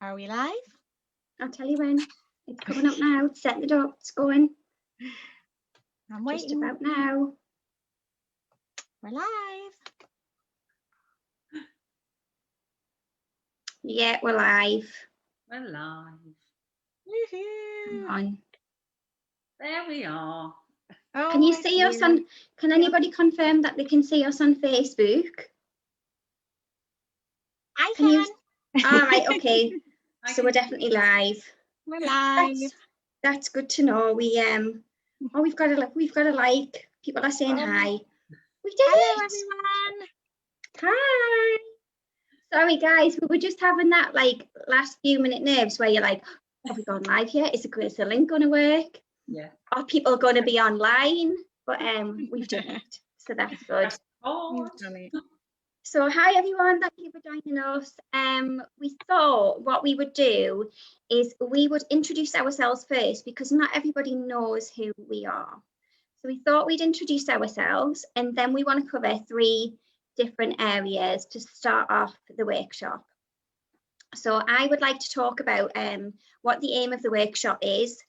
Are we live? I'll tell you when. It's coming up now. It's setting it up. It's going. I'm waiting. Just about now. We're live. Yeah, we're live. We're live. Woohoo! Hang on. There we are. Oh, Can you see us on? Can anybody confirm that they can see us on Facebook? I Can you? can. All right. Okay. So we're definitely live. We're live. That's good to know. We Oh, we've got a like. People are saying hi. We did Hello, it. everyone. Hi. Sorry, guys. We were just having that like last few minute nerves where you're like, have we gone live yet? Is the link going to work? Yeah. Are people going to be online? But we've done it, so that's good. Oh, So hi everyone, thank you for joining us. We thought what we would do is we would introduce ourselves first because not everybody knows who we are. So we thought we'd introduce ourselves and then we want to cover 3 different areas to start off the workshop. So I would like to talk about what the aim of the workshop is,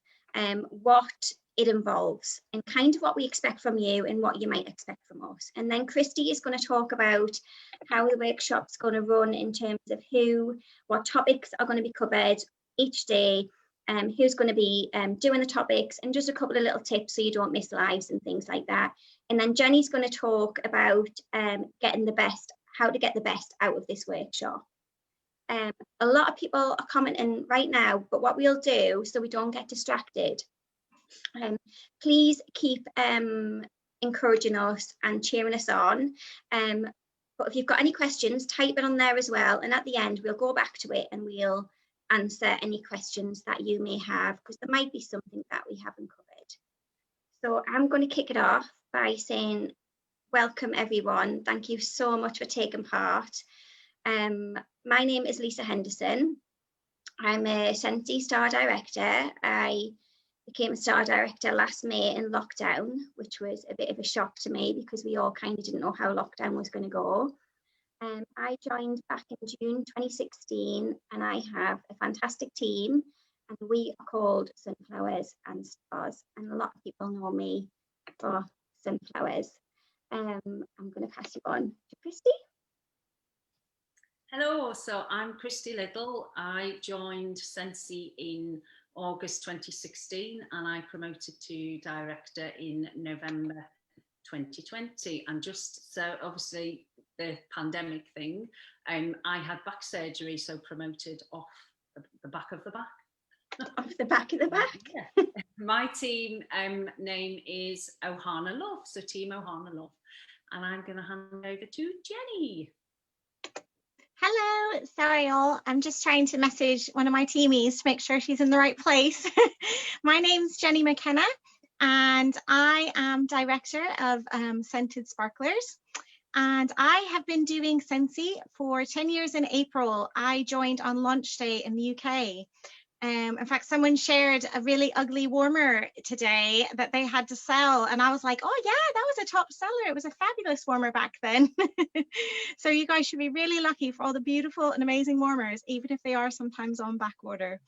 what it involves and kind of what we expect from you and what you might expect from us. And then Kristy is going to talk about how the workshop's going to run in terms of what topics are going to be covered each day, who's going to be doing the topics and just a couple of little tips so you don't miss lives and things like that. And then Jenny's going to talk about how to get the best out of this workshop. A lot of people are commenting right now, but what we'll do so we don't get distracted, please keep encouraging us and cheering us on. But if you've got any questions, type it on there as well. And at the end, we'll go back to it and we'll answer any questions that you may have, because there might be something that we haven't covered. So I'm going to kick it off by saying, welcome everyone. Thank you so much for taking part. My name is Lisa Henderson. I'm a Scentsy Star Director. I became a Star Director last May in lockdown, which was a bit of a shock to me because we all kind of didn't know how lockdown was going to go. I joined back in June 2016 and I have a fantastic team and we are called Sunflowers and Stars, and a lot of people know me for Sunflowers. I'm going to pass you on to Kristy. hello. So I'm Kristy Little. I joined Scentsy in August 2016 and I promoted to director in November 2020. And just so obviously the pandemic thing, I had back surgery, so promoted off the back of the back. Off the back of the back. Yeah. My team name is Ohana Love, so Team Ohana Love. And I'm going to hand over to Jenny. Hello, sorry all. I'm just trying to message one of my teamies to make sure she's in the right place. My name's Jenny McKenna and I am director of Scented Sparklers. And I have been doing Scentsy for 10 years in April. I joined on launch day in the UK. In fact, someone shared a really ugly warmer today that they had to sell. And I was like, oh yeah, that was a top seller. It was a fabulous warmer back then. So you guys should be really lucky for all the beautiful and amazing warmers, even if they are sometimes on back order.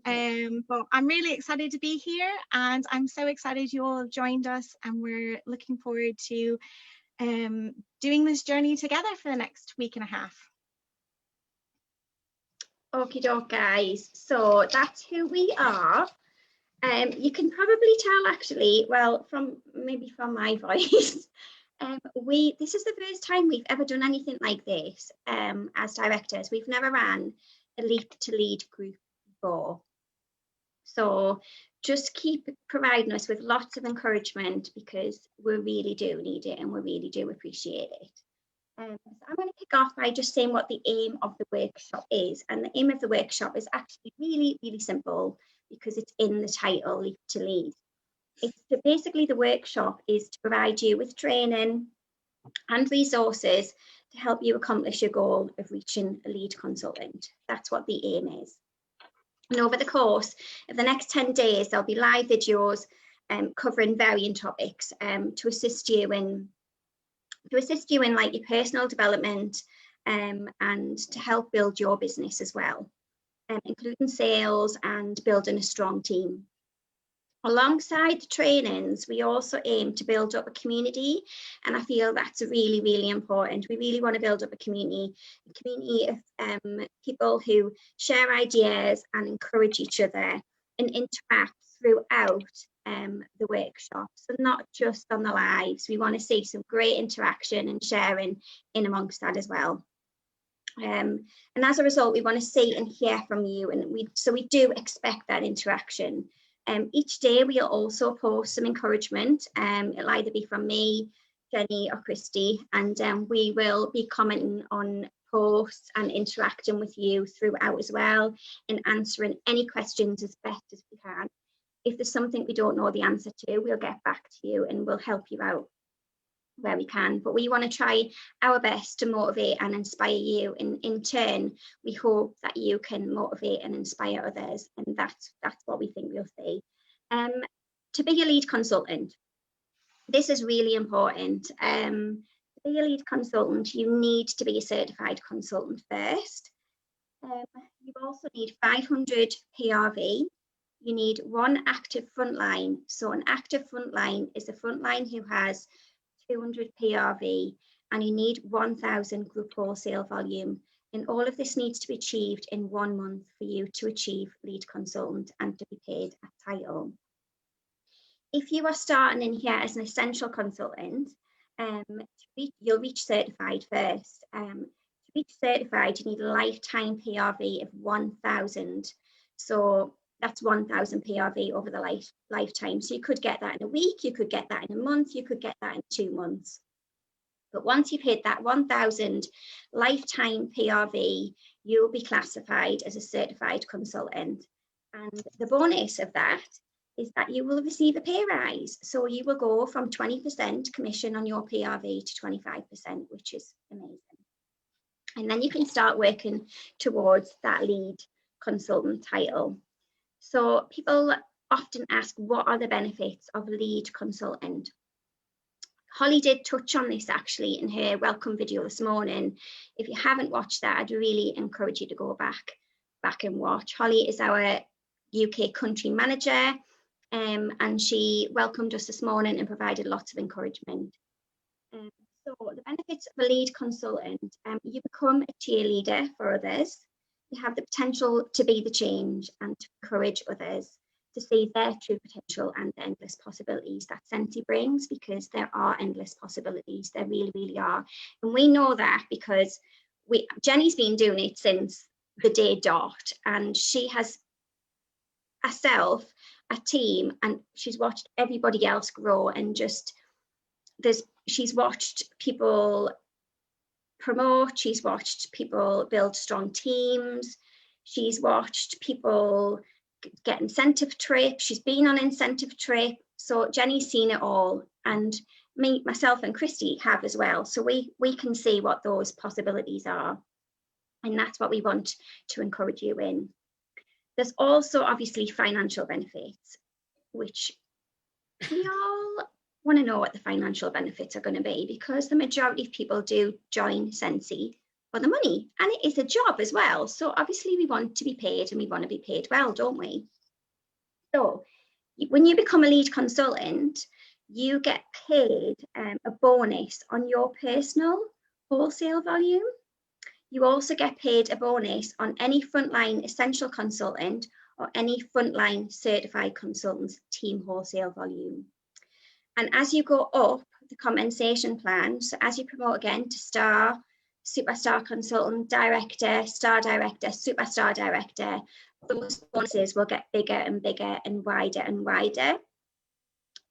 But I'm really excited to be here and I'm so excited you all have joined us and we're looking forward to doing this journey together for the next week and a half. Okie doke, guys. So that's who we are. You can probably tell actually, well, from my voice, this is the first time we've ever done anything like this as directors. We've never ran a Leap to Lead group before. So just keep providing us with lots of encouragement because we really do need it and we really do appreciate it. So I'm going to kick off by just saying what the aim of the workshop is. And the aim of the workshop is actually really, really simple because it's in the title, Leap to Lead. Basically the workshop is to provide you with training and resources to help you accomplish your goal of reaching a lead consultant. That's what the aim is. And over the course of the next 10 days, there'll be live videos covering varying topics to assist you in like your personal development and to help build your business as well. including sales and building a strong team. Alongside the trainings, we also aim to build up a community, and I feel that's really, really important. We really want to build up a community of people who share ideas and encourage each other and interact throughout the workshops, and not just on the lives. We want to see some great interaction and sharing in amongst that as well. And as a result, we want to see and hear from you, and we do expect that interaction. Each day we'll also post some encouragement. It'll either be from me, Jenny, or Kristy, and we will be commenting on posts and interacting with you throughout as well, and answering any questions as best as we can. If there's something we don't know the answer to, we'll get back to you and we'll help you out where we can. But we want to try our best to motivate and inspire you, and in turn we hope that you can motivate and inspire others, and that's what we think we'll see. To be a lead consultant, this is really important. To be a lead consultant, you need to be a certified consultant first. You also need 500 PRV. You need 1 active frontline. So an active frontline is a frontline who has 200 PRV, and you need 1,000 group wholesale volume. And all of this needs to be achieved in 1 month for you to achieve lead consultant and to be paid a title. If you are starting in here as an essential consultant, you'll reach certified first. To reach certified, you need a lifetime PRV of 1,000. So that's 1,000 PRV over the lifetime. So you could get that in a week, you could get that in a month, you could get that in 2 months. But once you've hit that 1,000 lifetime PRV, you'll be classified as a certified consultant. And the bonus of that is that you will receive a pay rise. So you will go from 20% commission on your PRV to 25%, which is amazing. And then you can start working towards that lead consultant title. So people often ask, what are the benefits of lead consultant? Holly did touch on this actually in her welcome video this morning. If you haven't watched that, I'd really encourage you to go back and watch. Holly is our UK country manager, and she welcomed us this morning and provided lots of encouragement. So the benefits of a lead consultant, you become a cheerleader for others. You have the potential to be the change and to encourage others to see their true potential and the endless possibilities that Scentsy brings, because there are endless possibilities. There really, really are. And we know that because Jenny's been doing it since the day dot, and she has herself a team, and she's watched everybody else grow, and she's watched people promote, she's watched people build strong teams, she's watched people get incentive trips, she's been on incentive trip. So Jenny's seen it all, and myself and Kristy have as well. So we can see what those possibilities are, and that's what we want to encourage you in. There's also obviously financial benefits, which we all want to know what the financial benefits are going to be, because the majority of people do join Scentsy for the money, and it is a job as well. So obviously we want to be paid, and we want to be paid well, don't we? So when you become a lead consultant, you get paid a bonus on your personal wholesale volume. You also get paid a bonus on any frontline essential consultant or any frontline certified consultant's team wholesale volume. And as you go up the compensation plan, so as you promote again to star, superstar consultant, director, star director, superstar director, those bonuses will get bigger and bigger and wider.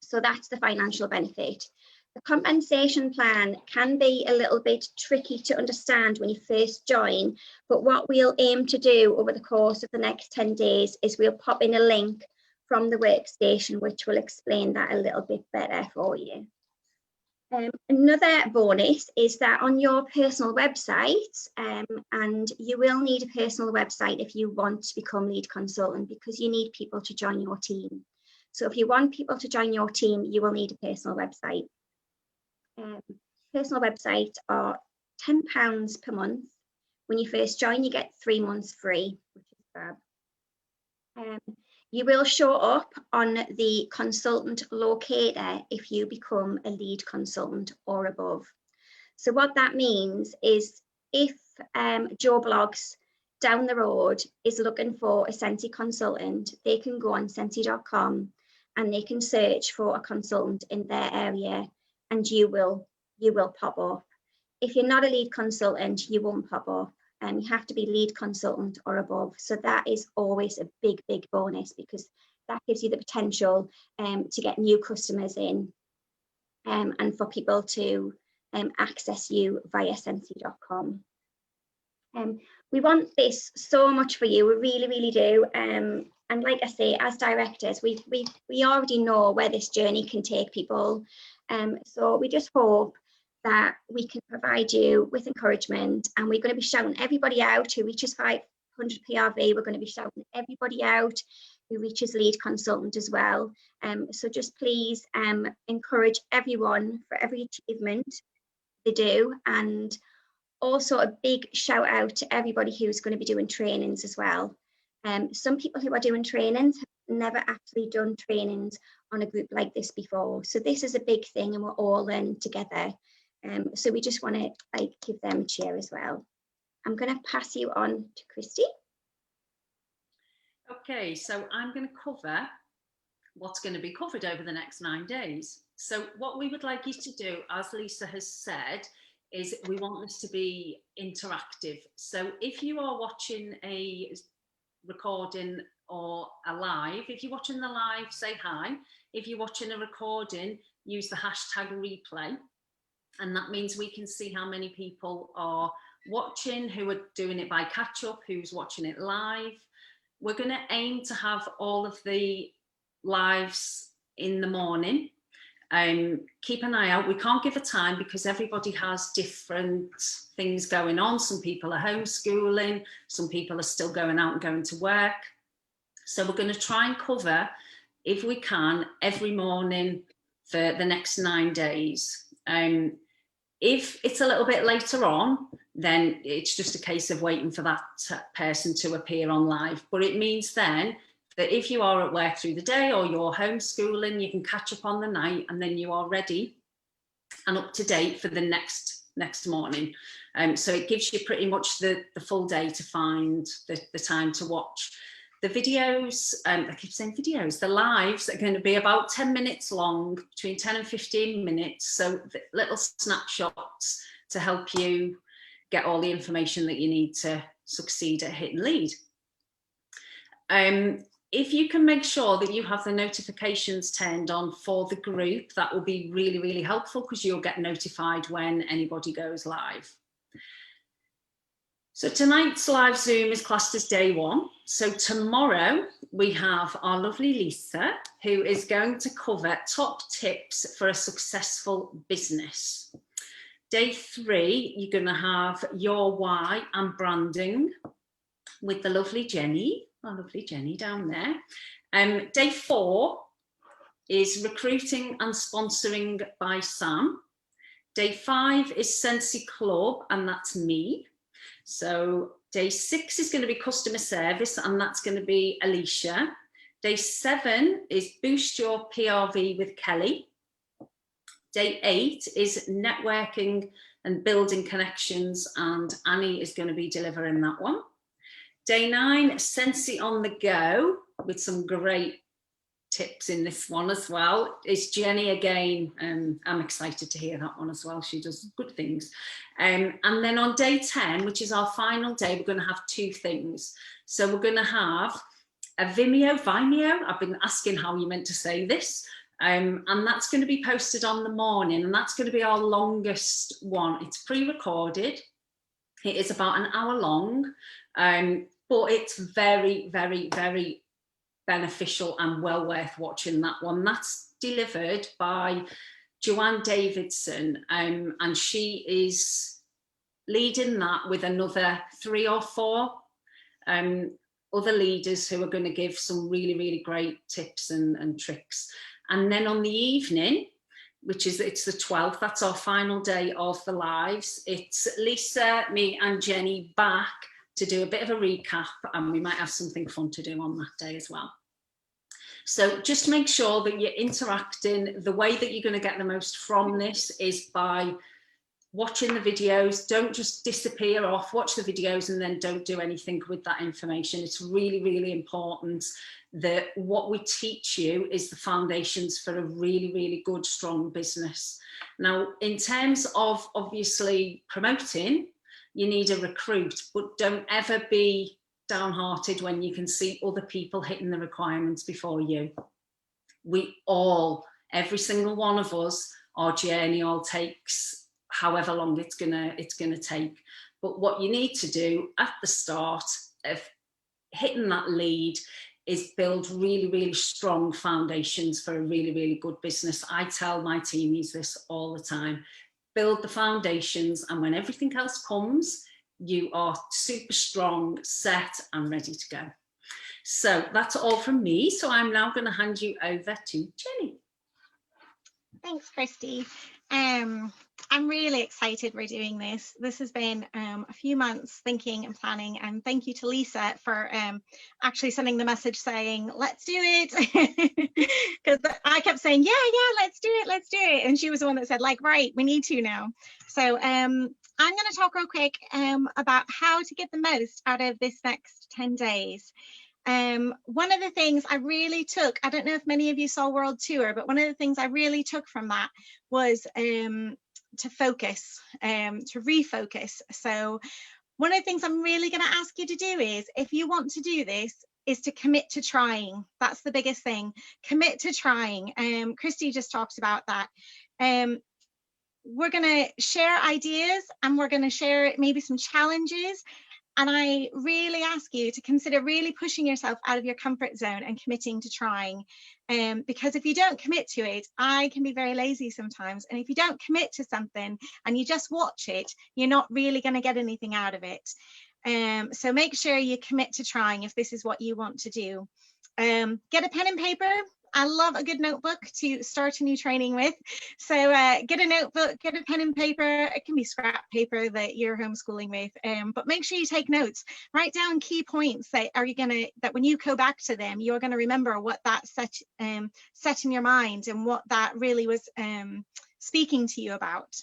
So that's the financial benefit. The compensation plan can be a little bit tricky to understand when you first join, but what we'll aim to do over the course of the next 10 days is we'll pop in a link from the workstation which will explain that a little bit better for you. Another bonus is that on your personal website, and you will need a personal website if you want to become lead consultant, because you need people to join your team. So if you want people to join your team, you will need a personal website. Personal websites are £10 per month. When you first join, you get 3 months free, which is fab. You will show up on the consultant locator if you become a lead consultant or above. So what that means is if Joe Blogs down the road is looking for a Scentsy consultant, they can go on Scentsy.com and they can search for a consultant in their area, and you will pop up. If you're not a lead consultant, you won't pop up. You have to be lead consultant or above. So that is always a big bonus, because that gives you the potential to get new customers in, and for people to access you via Scentsy.com. We want this so much for you, we really do. And like I say, as directors, we already know where this journey can take people. So we just hope that we can provide you with encouragement, and we're going to be shouting everybody out who reaches 500 PRV. We're going to be shouting everybody out who reaches lead consultant as well. So just please encourage everyone for every achievement they do, and also a big shout out to everybody who's going to be doing trainings as well. Some people who are doing trainings have never actually done trainings on a group like this before, so this is a big thing and we're all learning together. So we just want to give them a cheer as well. I'm going to pass you on to Kristy. Okay, so I'm going to cover what's going to be covered over the next 9 days. So what we would like you to do, as Lisa has said, is we want this to be interactive. So if you are watching a recording or a live, if you're watching the live, say hi. If you're watching a recording, use the hashtag replay. And that means we can see how many people are watching, who are doing it by catch up, who's watching it live. We're going to aim to have all of the lives in the morning. Keep an eye out. We can't give a time because everybody has different things going on. Some people are homeschooling, some people are still going out and going to work. So we're going to try and cover, if we can, every morning for the next 9 days. If it's a little bit later on, then it's just a case of waiting for that person to appear on live. But it means then that if you are at work through the day or you're homeschooling, you can catch up on the night, and then you are ready and up to date for the next morning. So it gives you pretty much the full day to find the time to watch. The videos, I keep saying videos, the lives are going to be about 10 minutes long, between 10 and 15 minutes. So little snapshots to help you get all the information that you need to succeed at Hit and Lead. If you can make sure that you have the notifications turned on for the group, that will be really helpful, because you'll get notified when anybody goes live. So tonight's live Zoom is classed as day 1. So tomorrow we have our lovely Lisa, who is going to cover top tips for a successful business. Day 3, you're going to have your why and branding with the lovely Jenny, our lovely Jenny down there. Day 4 is recruiting and sponsoring by Sam. Day 5 is Scentsy Club, and that's me. So day 6 is going to be customer service, and that's going to be Alicia. Day 7 is boost your PRV with Kelly. Day 8 is networking and building connections, and Annie is going to be delivering that one. Day 9, Scentsy on the go, with some great tips in this one as well. It's Jenny again. I'm excited to hear that one as well. She does good things. And then on day 10, which is our final day, we're going to have 2 things. So we're going to have a Vimeo, I've been asking how you meant to say this, and that's going to be posted on the morning, and that's going to be our longest one. It's pre-recorded. It is about an hour long, but it's very beneficial and well worth watching that one. That's delivered by Joanne Davidson, and she is leading that with another 3 or 4 other leaders who are going to give some really great tips and tricks. And then on the evening, it's the 12th, that's our final day of the lives. It's Lisa, me and Jenny back to do a bit of a recap, and we might have something fun to do on that day as well. So just make sure that you're interacting. The way that you're going to get the most from this is by watching the videos. Don't just disappear off, watch the videos and then don't do anything with that information. It's really, really important that what we teach you is the foundations for a really, really good, strong business. Now, in terms of obviously promoting, you need a recruit, but don't ever be downhearted when you can see other people hitting the requirements before you. We all, every single one of us, our journey all takes however long it's gonna take. But what you need to do at the start of hitting that lead is build really, really strong foundations for a really, really good business. I tell my teamies this all the time. Build the foundations, and when everything else comes, you are super strong, set and ready to go. So that's all from me. So I'm now going to hand you over to Jenny. Thanks, Kristy. I'm really excited we're doing this. This has been a few months thinking and planning, and thank you to Lisa for actually sending the message saying, let's do it. Because I kept saying, yeah, let's do it. And she was the one that said, like, right, we need to now. So I'm going to talk real quick about how to get the most out of this next 10 days. One of the things I really took, I don't know if many of you saw World Tour, but one of the things I really took from that was to focus, to refocus. So one of the things I'm really going to ask you to do is, if you want to do this, is to commit to trying. That's the biggest thing. Commit to trying. Kristy just talked about that. We're going to share ideas, and we're going to share maybe some challenges. And I really ask you to consider really pushing yourself out of your comfort zone and committing to trying. Because if you don't commit to it, I can be very lazy sometimes. And if you don't commit to something and you just watch it, you're not really going to get anything out of it. So make sure you commit to trying if this is what you want to do. Get a pen and paper. I love a good notebook to start a new training with. So get a notebook, get a pen and paper. It can be scrap paper that you're homeschooling with, but make sure you take notes. Write down key points that that when you go back to them, you're gonna remember what that set in your mind and what that really was speaking to you about.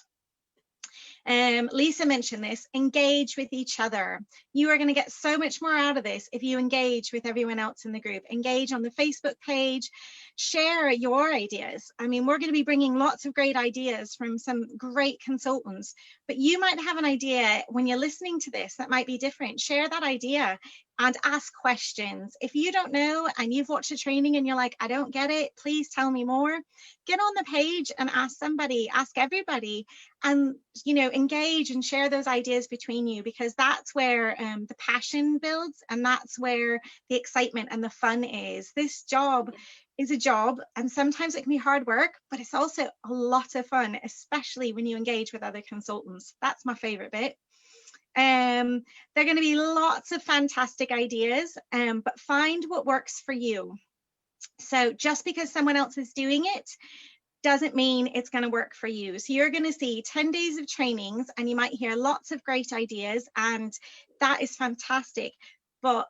Lisa mentioned this, engage with each other. You are going to get so much more out of this if you engage with everyone else in the group. Engage on the Facebook page, share your ideas. I mean, we're going to be bringing lots of great ideas from some great consultants, but you might have an idea when you're listening to this that might be different. Share that idea and ask questions. If you don't know and you've watched a training and you're like, I don't get it, please tell me more. Get on the page and ask somebody, ask everybody, and engage and share those ideas between you, because that's where the passion builds, and that's where the excitement and the fun is. This job is a job, and sometimes it can be hard work, but it's also a lot of fun, especially when you engage with other consultants. That's my favorite bit. There are going to be lots of fantastic ideas, but find what works for you. So just because someone else is doing it doesn't mean it's going to work for you. So you're going to see 10 days of trainings, and you might hear lots of great ideas, and that is fantastic. But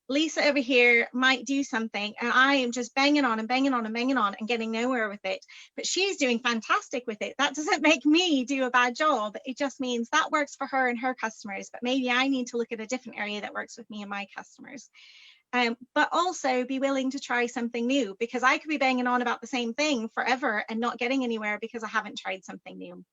Lisa over here might do something and I am just banging on and banging on and banging on and getting nowhere with it, but she's doing fantastic with it. That doesn't make me do a bad job. It just means that works for her and her customers, but maybe I need to look at a different area that works with me and my customers. But also be willing to try something new, because I could be banging on about the same thing forever and not getting anywhere because I haven't tried something new.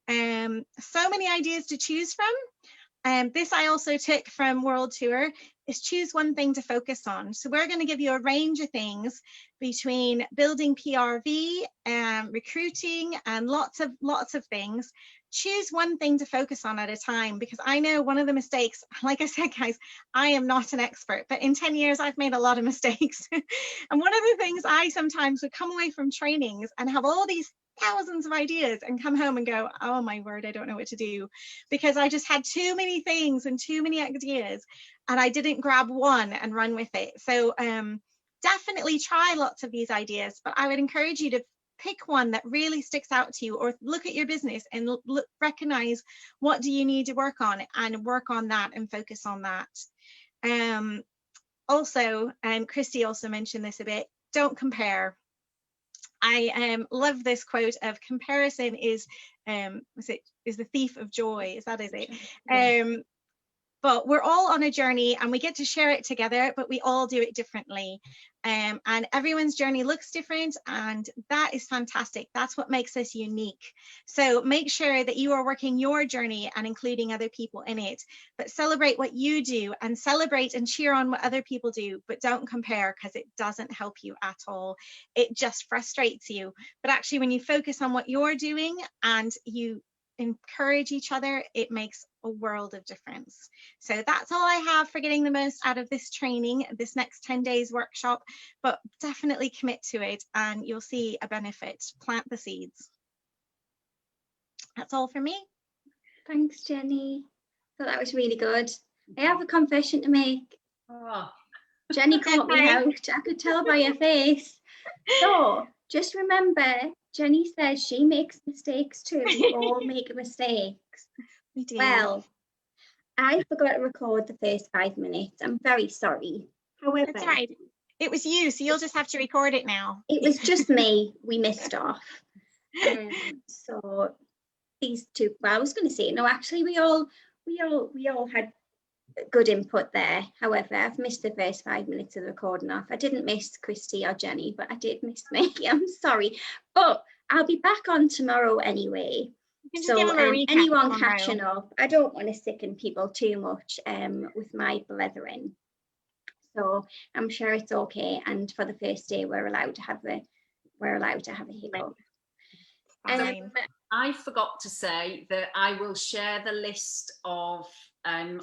So many ideas to choose from. This I also took from World Tour, is choose one thing to focus on. So we're going to give you a range of things between building PRV, recruiting, and lots of things. Choose one thing to focus on at a time, because I know one of the mistakes, like I said, guys, I am not an expert, but in 10 years, I've made a lot of mistakes. And one of the things I sometimes would come away from trainings and have all these thousands of ideas and come home and go, oh my word, I don't know what to do, because I just had too many things and too many ideas and I didn't grab one and run with it. So definitely try lots of these ideas, but I would encourage you to pick one that really sticks out to you, or look at your business and recognize what do you need to work on, and work on that and focus on that. Also, Kristy also mentioned this a bit, don't compare. I love this quote of comparison is the thief of joy. Is it? Yeah. But we're all on a journey and we get to share it together, but we all do it differently. And everyone's journey looks different, and that is fantastic. That's what makes us unique. So make sure that you are working your journey and including other people in it, but celebrate what you do and celebrate and cheer on what other people do, but don't compare, because it doesn't help you at all. It just frustrates you. But actually, when you focus on what you're doing and you encourage each other, it makes a world of difference. So that's all I have for getting the most out of this training, this next 10 days workshop, but definitely commit to it and you'll see a benefit. Plant the seeds. That's all for me. Thanks, Jenny. I thought that was really good. I have a confession to make. Oh. Jenny caught me out. I could tell by her face. So just remember, Jenny says she makes mistakes too. We all make mistakes. We do. Well, I forgot to record the first 5 minutes. I'm very sorry. However, that's right. It was you, so you'll just have to record it now. It was just me. We missed off. So these two. Well, I was going to say no. Actually, we all had good input there. However, I've missed the first 5 minutes of the recording off. I didn't miss Kristy or Jenny, but I did miss me. I'm sorry, but I'll be back on tomorrow anyway. So anyone catching up, I don't want to sicken people too much with my blethering. So I'm sure it's okay. And for the first day, we're allowed to have a hiccup. I forgot to say that I will share the list of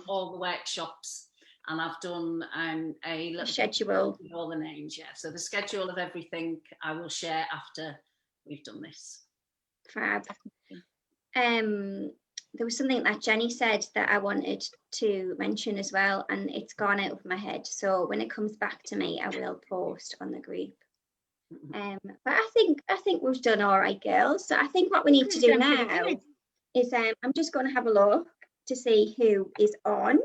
all the workshops, and I've done a little schedule with all the names. Yeah, so the schedule of everything I will share after we've done this. Fab. There was something that Jenny said that I wanted to mention as well, and it's gone out of my head. So when it comes back to me, I will post on the group. But I think we've done all right, girls. So I think what we need to do now is I'm just going to have a look to see who is on,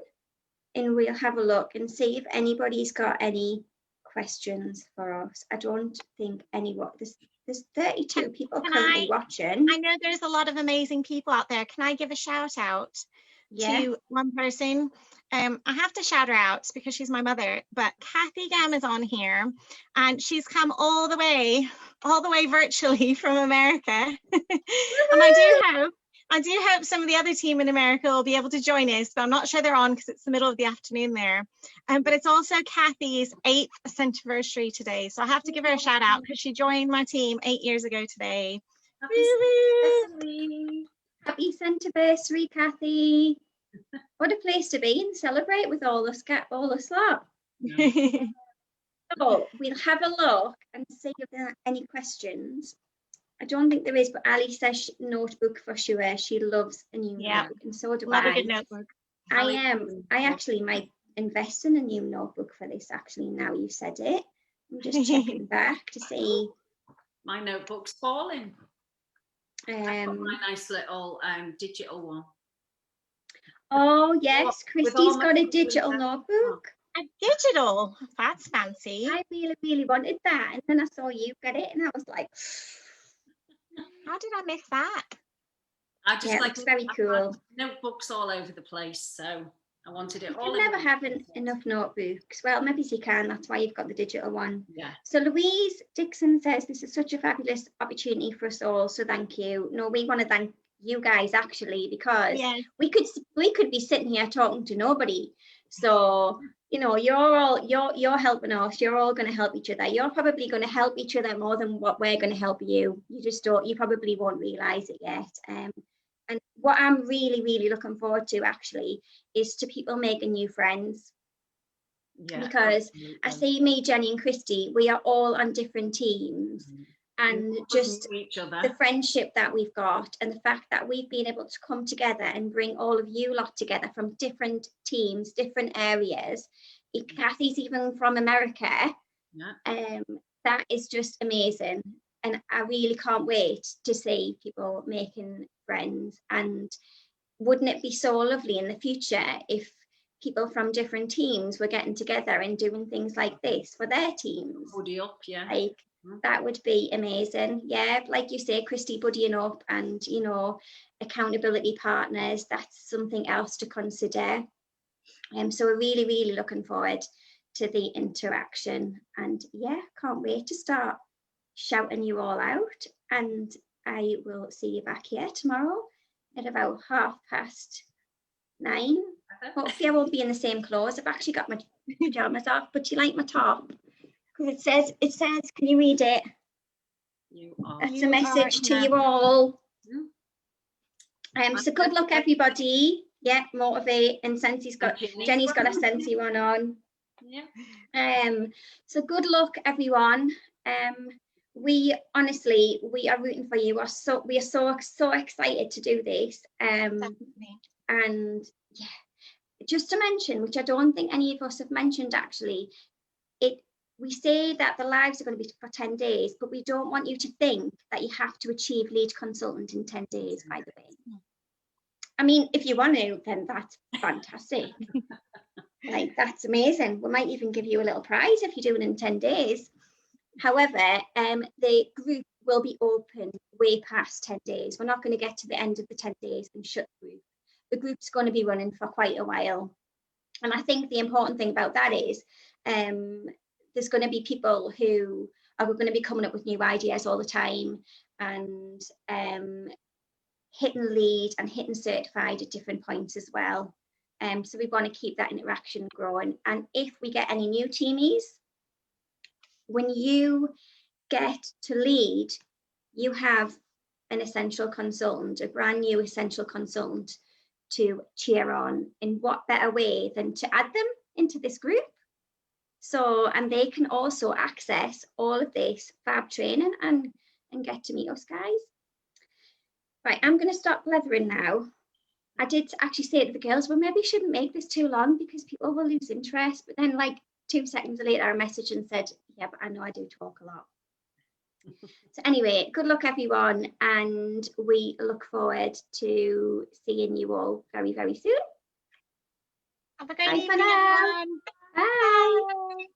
and we'll have a look and see if anybody's got any questions for us. I don't think anyone. There's 32 people currently watching. I know there's a lot of amazing people out there. Can I give a shout out to one person? I have to shout her out because she's my mother, but Kathy Gam is on here, and she's come all the way virtually from America. And I do hope some of the other team in America will be able to join us, but I'm not sure they're on because it's the middle of the afternoon there. But it's also Kathy's 8th Scentversary today, so I have to give her a shout out because she joined my team 8 years ago today. Happy Scentversary, Kathy. What a place to be and celebrate with all the lot. So we'll have a look and see if there are any questions. I don't think there is, but Ali says notebook for sure. She loves a new notebook, and so do Love a good notebook. I actually might invest in a new notebook for this. Actually, now you've said it, I'm just checking back to see. My notebook's falling. I've got my nice little digital one. Oh yes, Kristy's got a digital notebook. A digital? That's fancy. I really wanted that, and then I saw you get it, and I was like, how did I miss that? I just like it's very cool. Notebooks all over the place, so I wanted it all. You never have enough notebooks. Well, maybe you can. That's why you've got the digital one. Yeah. So Louise Dixon says this is such a fabulous opportunity for us all. So thank you. No, we want to thank you guys actually, because we could be sitting here talking to nobody. So you know, you're helping us. You're all going to help each other. You're probably going to help each other more than what we're going to help you. You probably won't realize it yet. And what I'm really looking forward to actually is to people making new friends. Yeah, because absolutely. I see me, Jenny and Kristy, we are all on different teams. And just the friendship that we've got, and the fact that we've been able to come together and bring all of you lot together from different teams, different areas. Kathy's even from America. That is just amazing. and I really can't wait to see people making friends. And wouldn't it be so lovely in the future if people from different teams were getting together and doing things like this for their teams? Buddy up, yeah. Like, that would be amazing. Yeah, like you say, Kristy, buddying up, and you know, accountability partners, that's something else to consider. So we're really, really looking forward to the interaction, and yeah, can't wait to start shouting you all out. And I will see you back here tomorrow at about 9:30. Hopefully I won't be in the same clothes. I've actually got my pajamas off, but you like my top? Because it says, can you read it? That's a message to you all. So good luck, everybody. Yeah, motivate. And Jenny's got a Scentsy one on. Yeah. So good luck, everyone. We honestly, we are rooting for you. We are so excited to do this. And yeah, just to mention, which I don't think any of us have mentioned actually, we say that the lives are going to be for 10 days, but we don't want you to think that you have to achieve lead consultant in 10 days, by the way. I mean, if you want to, then that's fantastic. Like, that's amazing. We might even give you a little prize if you do it in 10 days. However, the group will be open way past 10 days. We're not going to get to the end of the 10 days and shut the group. The group's going to be running for quite a while. And I think the important thing about that is there's going to be people who are going to be coming up with new ideas all the time, and hitting lead and hitting certified at different points as well. So we want to keep that interaction growing. And if we get any new teamies, when you get to lead, you have an essential consultant, a brand new essential consultant to cheer on. In what better way than to add them into this group? So, and they can also access all of this fab training and get to meet us, guys. Right, I'm going to stop blethering now. I did actually say to the girls, well, maybe shouldn't make this too long because people will lose interest. But then like 2 seconds later, I messaged and said, yeah, but I know I do talk a lot. So anyway, good luck, everyone. And we look forward to seeing you all very, very soon. Have a great evening, everyone. Bye.